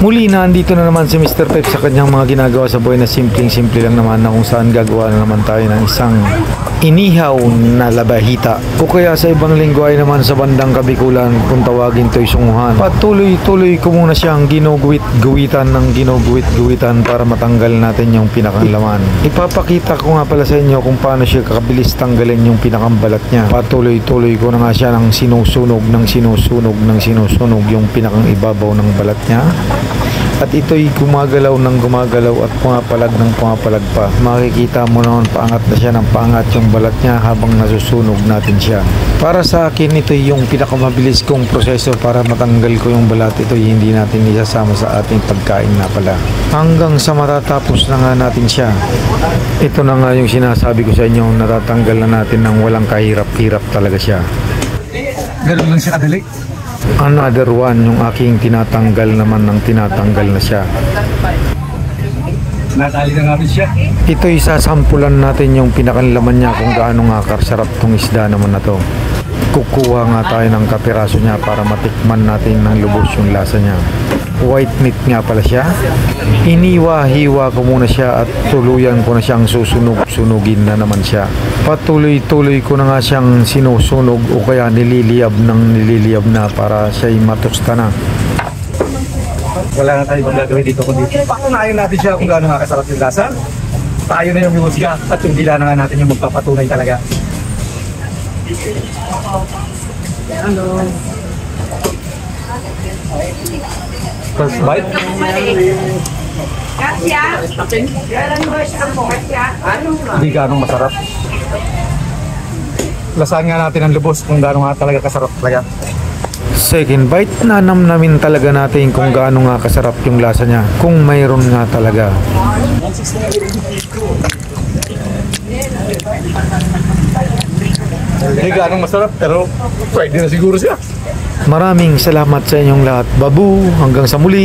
Muli na andito na naman si Mr. Pep sa kanyang mga ginagawa sa buhay na simpleng-simple lang naman, na kung saan gagawa na naman tayo ng isang inihaw na labahita, o kaya sa ibang linggo ay naman sa bandang Kabikulan kung tawagin to'y sunguhan. Patuloy-tuloy ko muna siyang ginuguwitan ng ginuguwit-guwitan para matanggal natin yung pinakang laman. Ipapakita ko nga pala sa inyo kung paano siya kakabilis tanggalin yung pinakang balat niya. Patuloy-tuloy ko na nga siya ng sinusunog yung pinakang ibabaw ng balat niya. At ito'y gumagalaw ng gumagalaw at pumapalag ng pumapalag pa. Makikita mo naman paangat na siya ng paangat yung balat niya habang nasusunog natin siya. Para sa akin, ito'y yung pinakamabilis kong proseso para matanggal ko yung balat. Ito'y hindi natin isasama sa ating pagkain na pala. Hanggang sa matatapos na nga natin siya. Ito na nga yung sinasabi ko sa inyo, natatanggal na natin ng walang kahirap-hirap talaga siya. Ganun lang siya kadali. Another one, yung aking tinatanggal naman ng tinatanggal na siya. Natali na namin siya. Ito'y sasampulan natin yung pinakanlaman niya kung gaano nga kasarap tong isda naman na to. Kukuha nga tayo ng kapiraso niya para matikman natin ng lubos yung lasa niya. White meat nga pala siya. Iniwa-hiwa ko muna siya at tuluyan ko na siyang sunugin na naman siya. Patuloy-tuloy ko na nga siyang sinusunog o kaya nililiyab na para siya'y matusta na. Wala na tayo ibang gagawin dito kundi pakunayan natin siya kung gaano nga kasarap yung lasa. Tayo na yung musika at yung dila na nga natin yung magpapatunay talaga. Hello. First bite? Hindi ganong masarap. Lasahan nga natin ang lubos kung gaano nga talaga kasarap talaga. Second bite, nanamnamin talaga natin kung gaano nga kasarap yung lasa niya. Kung mayroon nga talaga. Hindi ganong masarap pero pwede na siguro siya. Maraming salamat sa inyong lahat. Babu, hanggang sa muli.